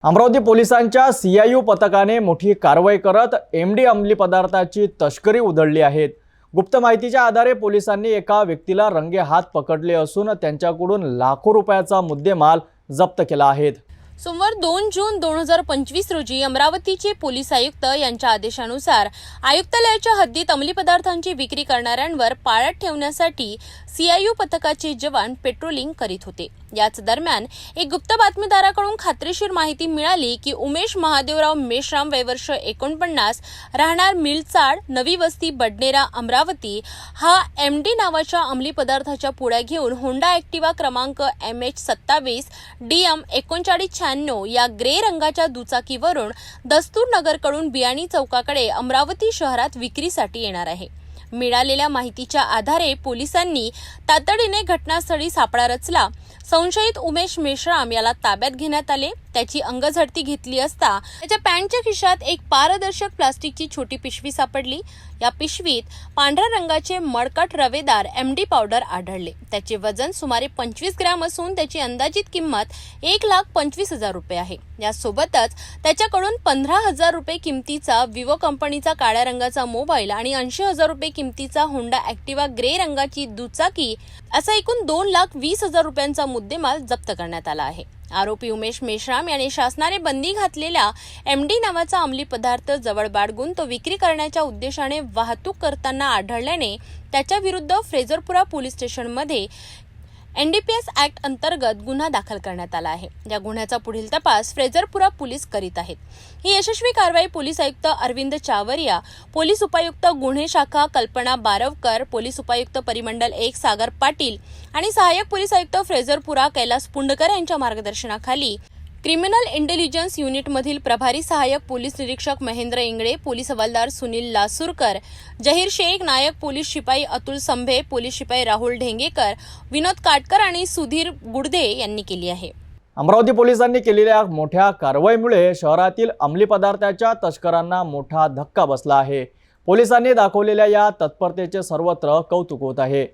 अमरावती पोलिसांच्या सीआययू पथकाने मोठी कारवाई करत एमडी अंमली पदार्थाची तस्करी उधळली आहे। गुप्त माहितीच्या आधारे पोलिसांनी एका व्यक्तीला रंगेहात पकडले असून त्यांच्याकडून लाखो रुपयाचा मुद्देमाल जप्त केला आहे। सोमवार 2 जून 2025 रोजी अमरावतीचे पोलीस आयुक्त यांच्या आदेशानुसार आयुक्तालयाच्या हद्दीत अंमली पदार्थांची विक्री करणाऱ्यांवर पाळत ठेवण्यासाठी सीआययू पथकाचे जवान पेट्रोलिंग करीत होते। याच दरम्यान एक गुप्त बातमीदाराकडून खात्रीशीर माहिती मिळाली की उमेश महादेवराव मेश्राम वय वर्ष 49 राहणार मिलचाड नवी वस्ती बडनेरा अमरावती हा एमडी नावाच्या अंमली पदार्थाच्या पुड्या घेऊन होंडा ॲक्टिवा क्रमांक MH27 DM 3996 या ग्रे रंगाच्या दुचाकीवरून दस्तूर नगरकडून बियाणी चौकाकडे अमरावती शहरात विक्रीसाठी येणार आहे। मिळालेल्या माहितीच्या आधारे पोलिसांनी तातडीने घटनास्थळी सापळा रचला। संशयित उमेश मेश्राम याला ताब्यात घेण्यात आले। त्याची अंगझडती घेतली असता त्याच्या पॅन्टच्या खिशात एक पारदर्शक प्लास्टिकची छोटी पिशवी सापडली। या पिशवीत पांढऱ्या रंगाचे मडकट रवेदार एमडी पावडर आढळले। त्याचे वजन सुमारे 25 ग्रॅम असून त्याची अंदाजित किंमत 1,25,000 रुपये आहे। यासोबतच त्याच्याकडून 15,000 रुपये किमतीचा विवो कंपनीचा काळ्या रंगाचा मोबाईल आणि 80,000 रुपये किमतीचा होंडा ॲक्टिवा ग्रे रंगाची दुचाकी असा एकूण 2,20,000 रुपयांचा मुद्देमाल जप्त करण्यात आला आहे। आरोपी उमेश मेश्राम याने शासनाने बंदी घातलेला एमडी नावाचा अंमली पदार्थ जवळ बाळगून तो विक्री करण्याच्या उद्देशाने वाहतूक करताना आढळल्याने त्याच्या विरुद्ध फ्रेझरपुरा पोलीस स्टेशनमध्ये NDPS ऍक्ट अंतर्गत गुन्हा दाखल करण्यात आला आहे। या गुन्ह्याचा पुढील तपास फ्रेझरपुरा पोलीस करीत आहेत। ही यशस्वी कारवाई पोलीस आयुक्त अरविंद चावरिया, पोलीस उपायुक्त गुन्हे शाखा कल्पना बारवकर, पोलीस उपायुक्त परिमंडल 1 सागर पाटील आणि सहाय्यक पोलीस आयुक्त फ्रेझरपुरा कैलास पुंडकर यांच्या मार्गदर्शनाखाली क्रिमिनल इंटेलिजन्स युनिटमधील प्रभारी सहाय्यक पोलीस निरीक्षक महेंद्र इंगळे, पोलीस हवालदार सुनील लासूरकर, जहीर शेख, नायक पोलीस शिपाई अतुल संभे, पोलीस शिपाई राहुल ढेंगेकर, विनोद काटकर आणि सुधीर गुडदे यांनी केली आहे। अमरावती पोलिसांनी केलेल्या मोठ्या कारवाईमुळे शहरातील अंमली पदार्थाच्या तस्करांना मोठा धक्का बसला आहे। पोलिसांनी दाखवलेल्या या तत्परतेचे सर्वत्र कौतुक होत आहे।